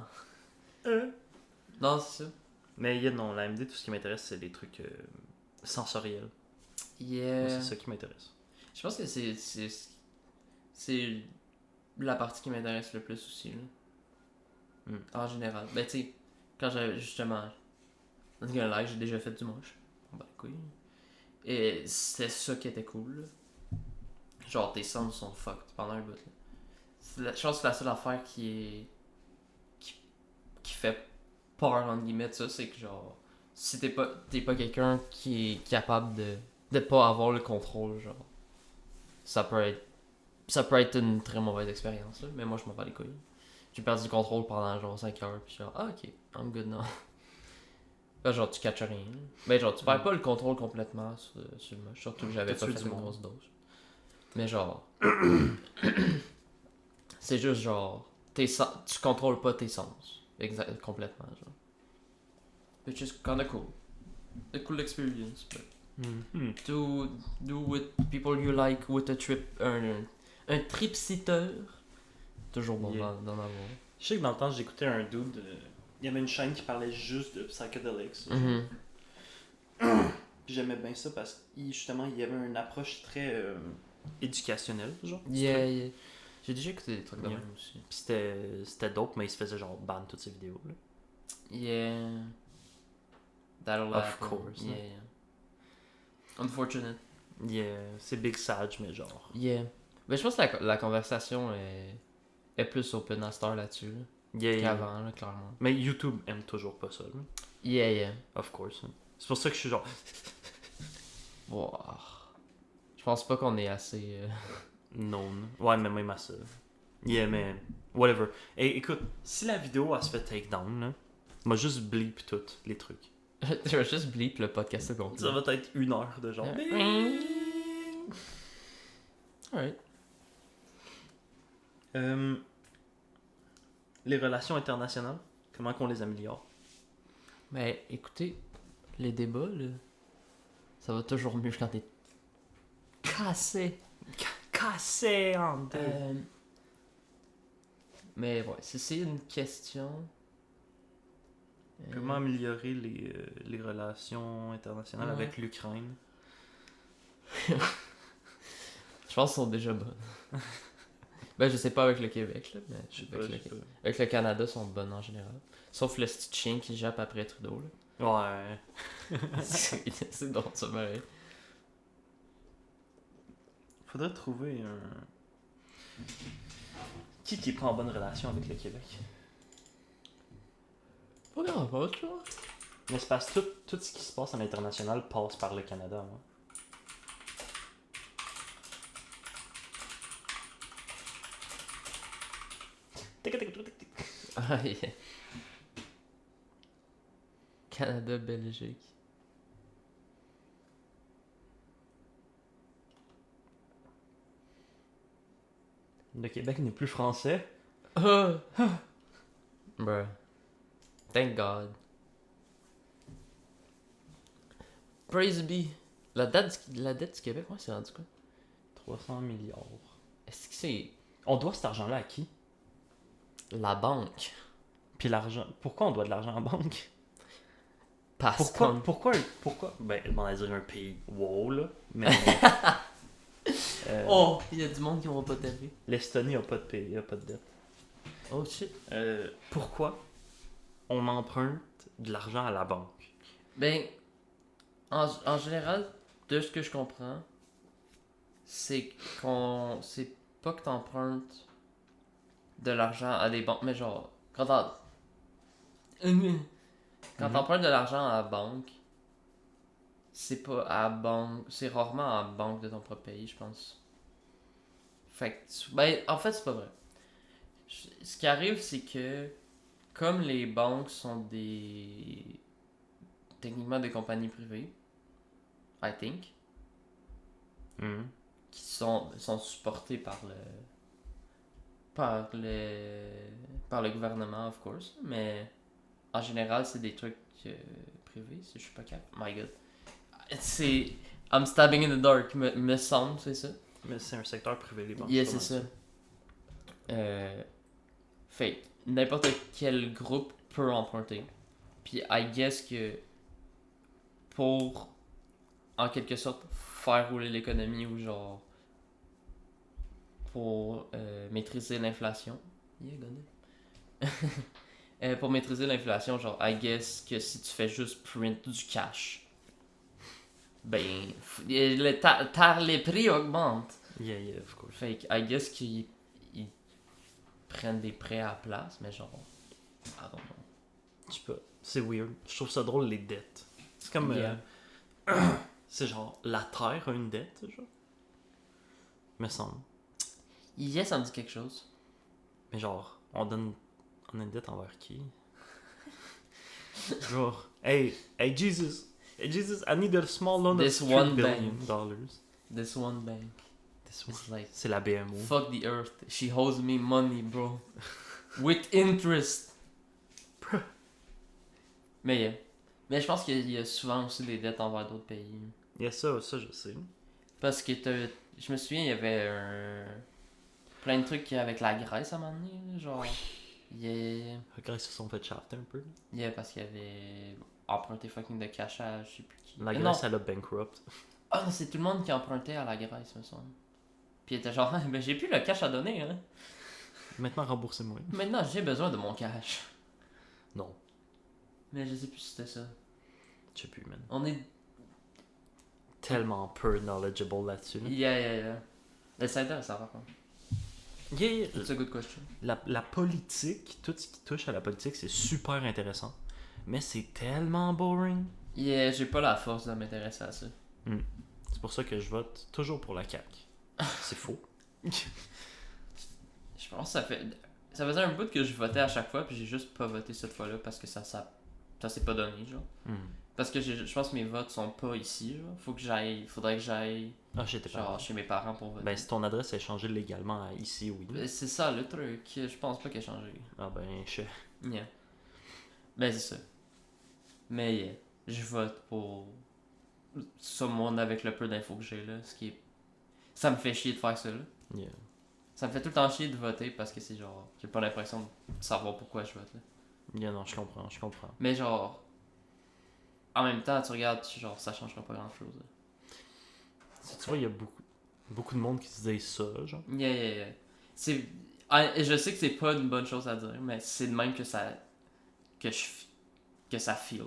Non, c'est ça. Mais non, la MD, tout ce qui m'intéresse, c'est les trucs sensoriels. Moi, Yeah. c'est ça qui m'intéresse. Je pense que c'est la partie qui m'intéresse le plus aussi, là. En général. Ben, tu sais, quand j'avais justement. Dans le live, j'ai déjà fait du moche. Ben, couille. Et c'était ça qui était cool, là. Genre, tes sons sont fucked pendant un bout, là. Je pense que la seule affaire qui fait peur, entre guillemets, de ça, c'est que, genre, si t'es pas quelqu'un qui est capable de pas avoir le contrôle, genre, ça peut être une très mauvaise expérience, là, mais moi je m'en bats les couilles. J'ai perdu le contrôle pendant genre 5 heures, puis genre, ok, I'm good now. Là, genre, tu catches rien. Ben, genre, tu perds pas le contrôle complètement sur le moche, surtout que j'avais pas T'as tué fait du une monde. grosse dose. Mais genre, c'est juste genre, tu contrôles pas tes sens. Complètement, genre. Which is kinda cool. A cool experience, but do with people you like with a trip, un trip-sitter. Toujours bon Yeah. d'en avoir. Je sais que dans le temps, j'écoutais un dude. Il y avait une chaîne qui parlait juste de psychedelics. Puis j'aimais bien ça parce qu'il justement, il y avait une approche très éducationnelle, genre. Yeah. J'ai déjà écouté des trucs de Yeah. même aussi. Puis c'était dope, mais il se faisait genre ban toutes ses vidéos. Là. Yeah. That'll Of happen. course, Yeah. Unfortunate. Yeah, c'est Big Sage, mais genre. Yeah. Mais je pense que la conversation est plus open à cette heure là-dessus, là, Yeah. qu'avant, là, clairement. Mais YouTube aime toujours pas ça, là. Yeah. Of course. Hein. C'est pour ça que je suis genre. Wow. Je pense pas qu'on est assez... Non. Ouais, mais même à ça. Yeah, mais. Whatever. Et écoute, si la vidéo elle se fait take down, là, moi juste bleep toutes les trucs. Je vais juste bleep le podcast au complet. Ça va être 1 heure de genre. Alright. Les relations internationales, comment qu'on les améliore? Mais écoutez, les débats, là, ça va toujours mieux quand t'es cassé. Cassé en deux. Mais ouais, si c'est une question... Comment améliorer les relations internationales Ouais. avec l'Ukraine? Je pense qu'elles sont déjà bonnes. Ben, je sais pas avec le Québec, là, mais Je sais pas, avec, je sais pas. avec le Canada, ils sont bonnes en général. Sauf le petit chien qui jappe après Trudeau, Ouais. là. C'est drôle, ça, pareil. Faudrait trouver un... Qui est pas en bonne relation avec le Québec? Pas grand chose, tu vois. Mais c'est parce que tout ce qui se passe à l'international passe par le Canada, moi. Ah, yeah. Canada, Belgique. Le Québec n'est plus français. Ah! Bruh. Thank God. Praise be. La dette du Québec, ouais, c'est rendu quoi? 300 milliards. Est-ce que c'est On doit cet argent-là à qui? la banque? Puis l'argent... Pourquoi on doit de l'argent en banque? Parce Pourquoi? Ben, on va dire un pays wow, là. Mais... Oh! Il y a du monde qui vont pas taper. L'Estonie a pas de pays, a pas de dette. Oh shit. Pourquoi on emprunte de l'argent à la banque? Ben, en général, de ce que je comprends, c'est pas que t'empruntes de l'argent à des banques, mais genre, quand t'empruntes de l'argent à la banque, c'est pas à la banque, c'est rarement à la banque de ton propre pays, je pense. Fait que, ben, en fait, c'est pas vrai. Ce qui arrive, c'est que, comme les banques sont techniquement des compagnies privées, I think, Mhm. qui sont supportés par le gouvernement, of course, mais en général, c'est des trucs privés, si je suis pas capable. My god. C'est. I'm stabbing in the dark, me semble, c'est ça. Mais c'est un secteur privé, les banques. Yeah, pas c'est mal ça. Fait que n'importe quel groupe peut emprunter. Puis I guess que pour, en quelque sorte, faire rouler l'économie ou genre pour maîtriser l'inflation. Yeah, pour maîtriser l'inflation, genre, I guess que si tu fais juste print du cash, ben, les prix augmentent. Yeah, yeah, of course. Fait que, I guess qu'ils ils prennent des prêts à la place, mais genre, I don't know. Je sais pas. C'est weird. Je trouve ça drôle, les dettes. C'est comme... Yeah. c'est genre, la Terre a une dette, genre. Me semble. Yeah, ça me dit quelque chose. Mais genre, on a une dette envers qui? Genre, hey Jesus, I need a small loan This of one $3 billion. This one bank. This one. It's like, C'est la BMO. fuck the earth. She owes me money, bro. With interest. Mais yeah. Mais je pense qu'il y a souvent aussi des dettes envers d'autres pays. Il y a ça je sais. Parce que je me souviens, il y avait plein de trucs avec la Grèce à un moment donné. Là, genre, yeah, Regarde, ils se sont fait shafter un peu. yeah, parce qu'il y avait emprunté fucking de cash à je sais plus qui. La Non. Grèce, elle a bankrupt. Ah non, c'est tout le monde qui empruntait à la Grèce, me semble. Puis il était genre, ben j'ai plus le cash à donner, hein. Maintenant, remboursez-moi. Maintenant, j'ai besoin de mon cash. Non, Mais je sais plus si c'était ça. je sais plus, man. On est. Tellement peu knowledgeable là-dessus. Là. Yeah. Mais c'est intéressant, par contre. Yeah, It's a good question. la politique, tout ce qui touche à la politique, c'est super intéressant. Mais c'est tellement boring. Yeah, j'ai pas la force de m'intéresser à ça. C'est pour ça que je vote toujours pour la CAQ. C'est faux. Je pense que ça faisait un bout que je votais à chaque fois, puis j'ai juste pas voté cette fois-là parce que ça s'est pas donné, genre. Parce que je pense que mes votes sont pas ici, genre. Faudrait que j'aille Ah, j'étais pas. genre chez mes parents pour voter. Ben, si ton adresse est changée légalement à ici, oui. C'est ça le truc, je pense pas qu'elle a changé. Ah, ben, je sais. Yeah. Ben c'est ça. Mais yeah, je vote pour someone avec le peu d'infos que j'ai là, ce qui est... Ça me fait chier de faire ça là. Yeah. Ça me fait tout le temps chier de voter parce que c'est genre, j'ai pas l'impression de savoir pourquoi je vote là. Yeah, non, je comprends. Mais genre, en même temps, tu regardes, genre, ça changera pas grand chose. Tu vois, il y a beaucoup de monde qui se dit ça, genre. Yeah. c'est... je sais que c'est pas une bonne chose à dire, mais c'est de même que ça... que ça feel.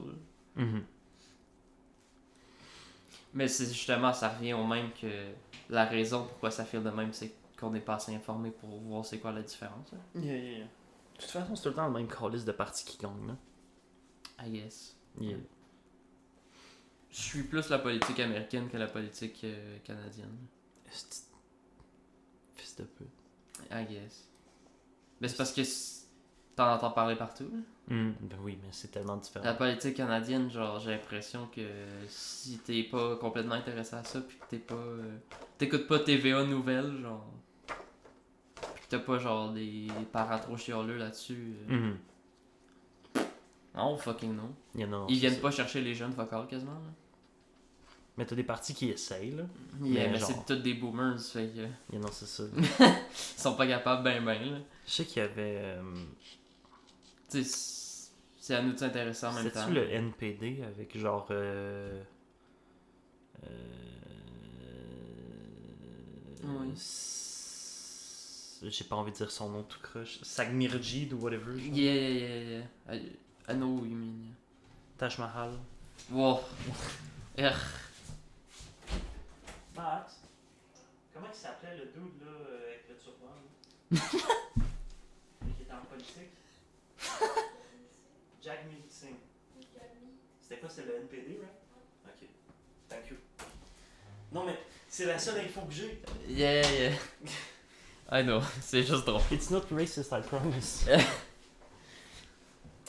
Mhm. Mais c'est justement, ça revient au même que la raison pourquoi ça feel de même, c'est qu'on n'est pas assez informé pour voir c'est quoi la différence. Hein. Yeah. De toute façon, c'est tout le temps le même calice de parti qui gagne, là. I guess. Yeah. Je suis plus la politique américaine que la politique canadienne. Fils de pute. I guess. Mais c'est parce que t'en entends parler partout. Là. Ben oui, mais c'est tellement différent. La politique canadienne, genre, j'ai l'impression que si t'es pas complètement intéressé à ça, pis que t'es pas. T'écoutes pas TVA Nouvelles, genre. Pis que t'as pas, genre, des parents trop chialeux là-dessus. Mhm. Non, fucking non. Yeah, non, Ils c'est viennent ça. pas chercher les jeunes vocales quasiment, là. Mais t'as des partis qui essayent, là. Yeah, Mais mais genre- c'est tous des boomers, fait que. Yeah, non, c'est ça. Ils sont pas capables, là. Je sais qu'il y avait. Tu sais, c'est à nous de s'intéresser en même temps. C'était-tu le NPD avec genre. Oui. J'ai pas envie de dire son nom tout croche. Sagmirjid ou whatever. genre. Yeah. I know what you mean. Taj Mahal. Wow. Urgh. Max, comment il s'appelait le dude là avec le turban qui était en politique? Jagmeet Singh. C'était quoi, c'est le NPD, right? Ok. Thank you. Non mais c'est la seule info que j'ai. Yeah. I know, c'est juste drôle. It's not racist, I promise.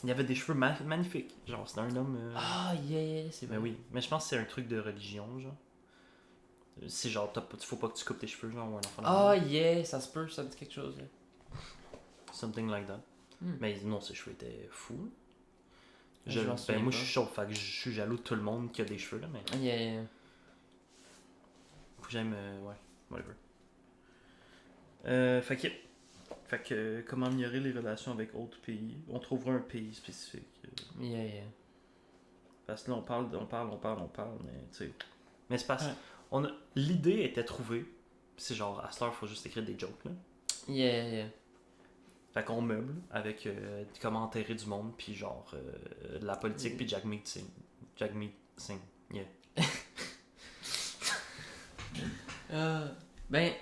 Il y avait des cheveux magnifiques. Genre, c'était un homme. Ah, yeah, c'est Mais vrai. oui, mais je pense que c'est un truc de religion, genre. C'est genre, faut pas que tu coupes tes cheveux, genre, ou un enfant. Ah, yeah, ça se peut, ça me dit quelque chose. Là. Something like that. Hmm. Mais non, ses cheveux étaient fous. Je m'en souviens Moi, pas. je suis chaud, fait que je suis jaloux de tout le monde qui a des cheveux, là, mais Yeah. faut que j'aime. Ouais, whatever. Fait que, comment améliorer les relations avec autres pays? On trouvera un pays spécifique. Yeah. Parce que là, on parle, mais tu sais. Mais c'est parce Ouais. l'idée était trouvée. Pis c'est genre, à cette heure, faut juste écrire des jokes, là. Yeah. Fait qu'on meuble avec comment enterrer du monde, puis genre, de la politique, puis Jagmeet Singh. Yeah. Ben,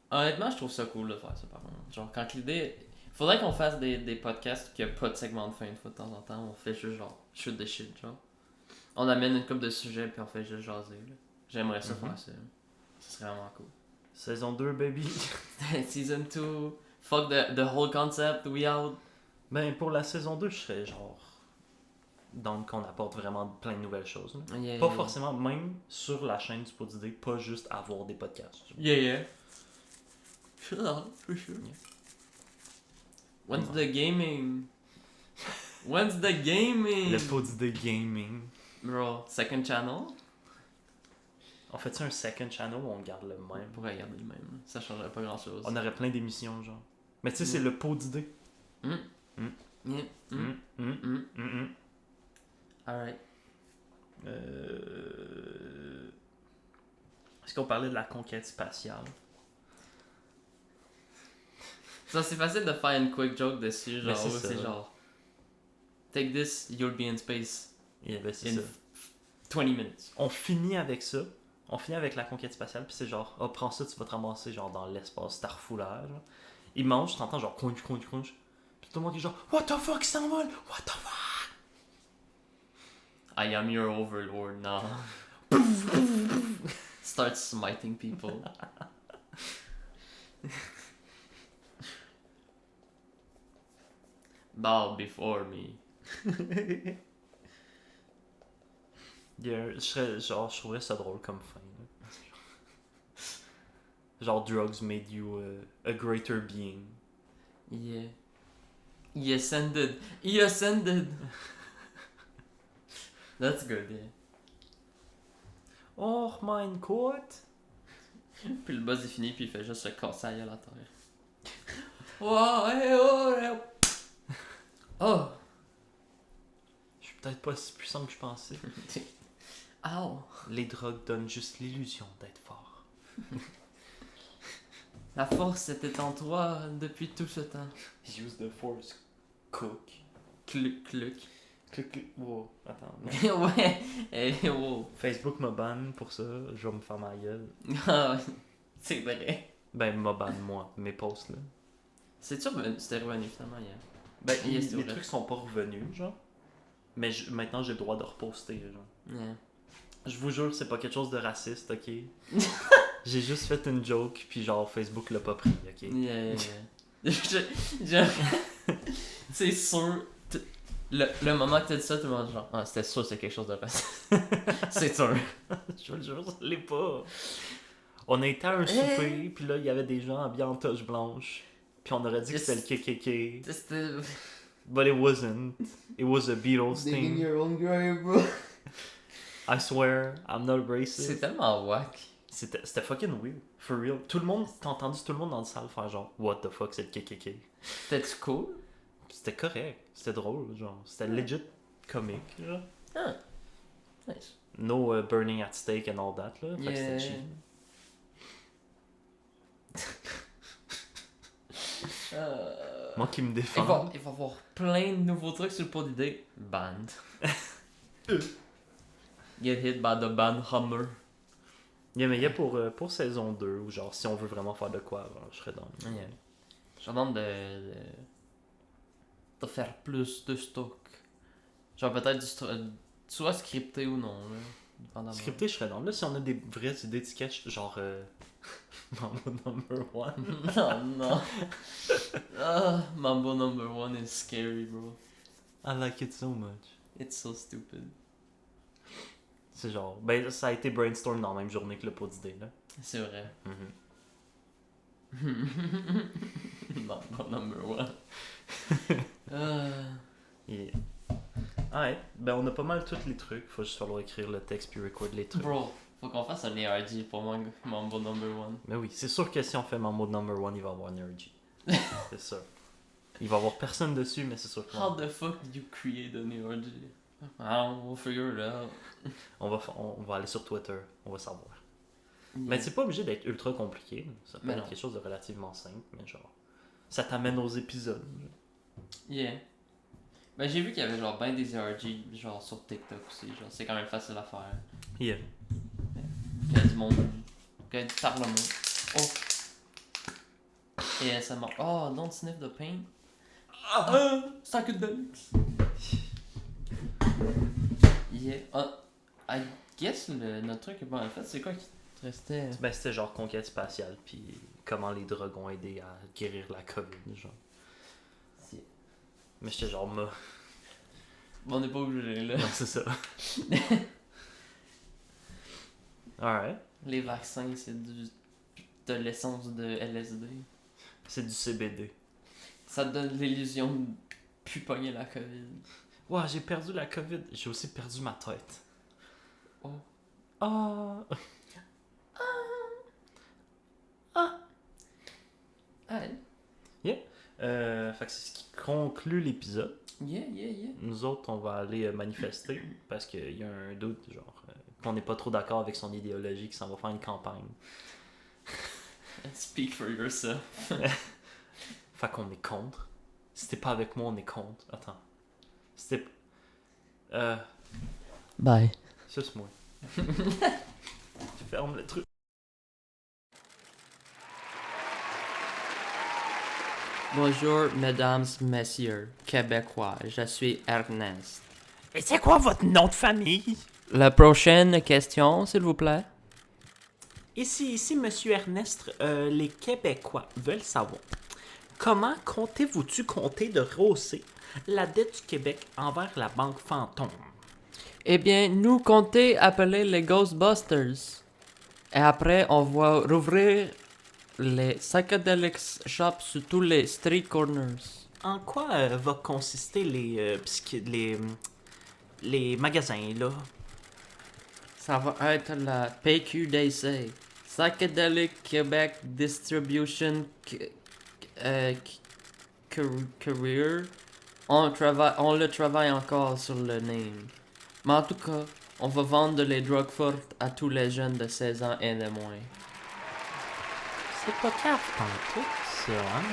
honnêtement, je trouve ça cool de faire ça, par contre. Genre, quand l'idée. Faudrait qu'on fasse des podcasts qui a pas de segment de fin une fois de temps en temps. On fait juste genre, shoot the shit, genre. On amène une couple de sujets, puis on fait juste jaser, là. J'aimerais ça faire ça. Ça serait vraiment cool. Saison 2, baby. Season 2, fuck the whole concept, we out. Ben, pour la saison 2, je serais genre. Donc, qu'on apporte vraiment plein de nouvelles choses. Là. Yeah, Pas forcément, même sur la chaîne du Pot d'idées, pas juste avoir des podcasts. Yeah. Sure, for sure. Yeah. When's the gaming? When's the gaming? Le Pot d'idées gaming. Bro, second channel? On fait-tu un second channel ou on garde le On même? pourrait garder le même. Ça changerait pas grand chose. On aurait plein d'émissions, genre. Mais tu sais, c'est le Pot d'idées. Yeah. Alright. Est-ce qu'on parlait de la conquête spatiale? Ça, c'est facile de faire une quick joke dessus. Mais Genre, c'est ça. c'est genre. Take this, you'll be in space Et ben, c'est in ça. 20 minutes. On finit avec ça. On finit avec la conquête spatiale, puis c'est genre, oh, prends ça, tu vas te ramasser genre dans l'espace starfoulage. Il mange, t'entends genre crunch. Puis tout le monde est genre, what the fuck, il s'envole? What the fuck? I am your overlord now. Start smiting people. Bow before me. Je trouverais ça drôle comme fin. Là. Genre, drugs made you a greater being. Yeah. He ascended. He ascended. That's good, yeah. Oh, mein Gott! Puis le boss est fini, puis il fait juste se casser la gueule à terre. Wow, hey, oh, hey. Oh! Je suis peut-être pas si puissant que je pensais. Ow! Les drogues donnent juste l'illusion d'être fort. La force était en toi depuis tout ce temps. Use the force. Cook. Cluc, cluc. Wow, attends. Ouais, wow. Facebook m'a ban pour ça, je vais me faire ma gueule. Ah, c'est vrai. Ben, m'a ban moi, mes posts là. C'est sûr que c'était revenu finalement hier. Ben, Yes, c'est les vrai. trucs sont pas revenus, genre. Mais maintenant j'ai le droit de reposter, genre. Yeah. Je vous jure, c'est pas quelque chose de raciste, ok? J'ai juste fait une joke, puis genre Facebook l'a pas pris, ok? Yeah. C'est sûr. Le moment que t'as dit ça, tout le monde genre, ah, c'était sûr, c'est quelque chose de raciste. C'est sûr. Je vous le jure, ça l'est pas. On a été à un souper, puis là, il y avait des gens habillés en toche blanche. Puis on aurait dit que c'était le KKK. C'était. But it wasn't. It was a Beatles thing. your own grave, bro. I swear, I'm not racist. C'est tellement whack. C'était fucking weird. For real. Tout le monde, t'as entendu tout le monde dans le salle faire genre, what the fuck, c'est le KKK. C'était-tu cool? C'était correct. C'était drôle, genre. C'était legit comique, genre. Ah. Nice. No burning at stake and all that, là. Fait que Yeah. c'était chill. Moi qui me Il défends. va y avoir plein de nouveaux trucs sur le pot d'idées. Band. Get hit by the band Hummer. Yeah, mais il y a pour saison 2, ou genre, si on veut vraiment faire de quoi, alors, je serais dans. Yeah. Je demande de faire plus de stock. Genre peut-être soit scripté ou non. Là, dépendamment. Scripté, je serais dans. Là, si on a des vraies idées de sketch, genre. Mambo number 1. Non, non. Ah, Mambo number 1 is scary, bro. I like it so much. It's so stupid. C'est genre. Ben, ça a été brainstorm dans la même journée que le pot d'idées, là. C'est vrai. Mhm. Mambo number 1. Yeah. Ouais, ben on a pas mal tous les trucs. Faut juste falloir écrire le texte puis record les trucs. Bro, faut qu'on fasse un ARG pour Mambo number 1. Mais oui, c'est sûr que si on fait Mambo number 1, il va y avoir un RG. C'est ça. Il va y avoir personne dessus, mais c'est sûr que. How the fuck did you create an ARG? We'll figure it out. On va aller sur Twitter, on va savoir. Mais c'est pas obligé d'être ultra compliqué. Ça peut Mais être non. quelque chose de relativement simple, mais genre. Ça t'amène aux épisodes. Yeah. Ben j'ai vu qu'il y avait genre ben des ARG genre sur TikTok aussi, genre c'est quand même facile à faire. Yeah. Il y a du monde, il y a du parlement. Oh! Et ASMR. Oh, don't sniff the paint. Ah! Psychedelics! Yeah. I guess notre truc est pas mal fait. C'est quoi qui te restait? Ben c'était genre conquête spatiale, puis comment les drogues ont aidé à guérir la COVID, genre. Mais j'étais genre, Bon, on n'est pas obligé là. Non, c'est ça. Alright. Les vaccins, c'est de l'essence de LSD. C'est du CBD. Ça te donne l'illusion de plus pogner la COVID. Ouais, j'ai perdu la COVID. J'ai aussi perdu ma tête. Oh. Ah. Allez. Fait que c'est ce qui conclut l'épisode. Yeah. Nous autres, on va aller manifester parce qu'il y a un doute, genre, qu'on n'est pas trop d'accord avec son idéologie, que ça va faire une campagne. Speak for yourself. Fait qu'on est contre. Si t'es pas avec moi, on est contre. Attends. Si t'es. Bye. Suce-moi. Tu fermes le truc. Bonjour, mesdames, messieurs, québécois, je suis Ernest. Et c'est quoi votre nom de famille? La prochaine question, s'il vous plaît. Ici, Monsieur Ernest, les Québécois veulent savoir comment comptez-vous-tu compter de rehausser la dette du Québec envers la banque fantôme? Eh bien, nous comptez appeler les Ghostbusters. Et après, on va rouvrir les psychedelics shops sur tous les street corners. En quoi va consister les magasins, là? Ça va être la PQDC. Psychedelic Québec Distribution Career. On le travaille encore sur le name. Mais en tout cas, on va vendre les drogues fortes à tous les jeunes de 16 ans et de moins. C'est pas grave tout ça, hein?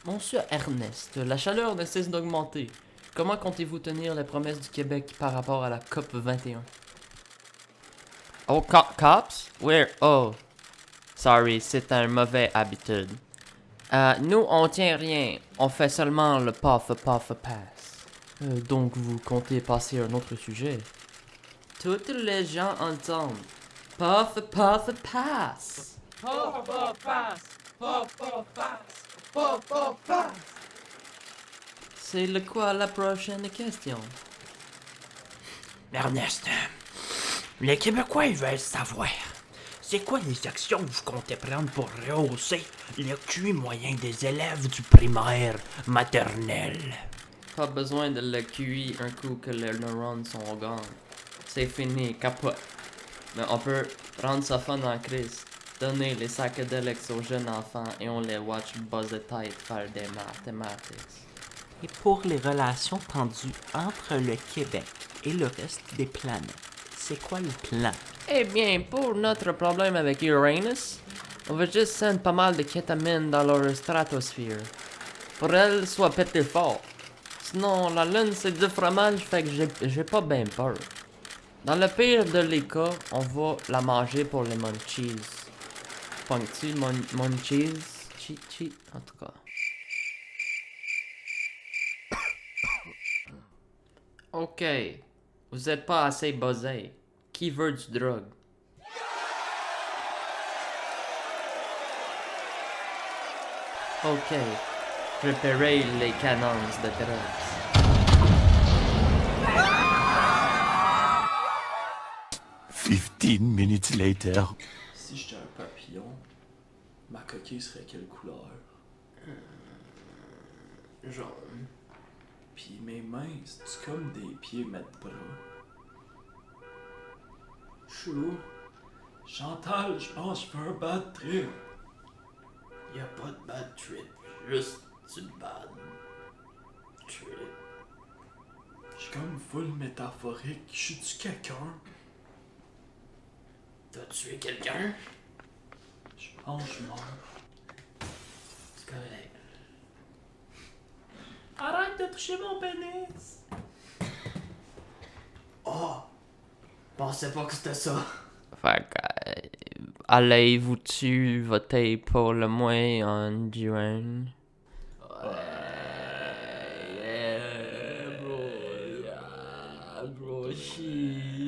Monsieur Ernest, la chaleur ne cesse d'augmenter. Comment comptez-vous tenir les promesses du Québec par rapport à la COP 21? Oh, cops? Where? Oh, sorry, c'est une mauvaise habitude. Nous, on tient rien. On fait seulement le puff, pass. Donc, vous comptez passer à un autre sujet? Toutes les gens entendent. Puff, pass. C'est le quoi la prochaine question? Ernest, les Québécois ils veulent savoir, c'est quoi les actions que vous comptez prendre pour rehausser le QI moyen des élèves du primaire maternel? Pas besoin de le QI un coup que les neurones sont au gang. C'est fini, capote. Mais on peut rendre ça fun en crise. Donner les psychédéliques aux jeunes enfants et on les watch buzzer tête faire des mathématiques. Et pour les relations tendues entre le Québec et le reste des planètes, c'est quoi le plan? Eh bien, pour notre problème avec Uranus, on va juste send pas mal de kétamine dans leur stratosphère. Pour elle, soit péter fort. Sinon, la lune c'est du fromage, fait que j'ai pas bien peur. Dans le pire de les cas, on va la manger pour les munchies. Ponctu, munchies, chi, en tout cas. Ok, vous êtes pas assez buzzé. Qui veut du drogue? Ok, préparez les canons de drogue. 15 minutes later. Si j'étais un papillon, ma coquille serait quelle couleur? Jaune. Puis mes mains, c'est comme des pieds bras. Chou, Chantal, je pense que je fais un bad trip. Y a pas de bad trip, juste du bad trip. Je suis comme full métaphorique. Je suis-tu quelqu'un? T'as tué quelqu'un? Je pense que je meurs. C'est correct. Arrête de toucher mon pénis! Oh! Pensais pas que c'était ça. Fait que, allez-vous tu voter pour le moins en juin? Bro, shit.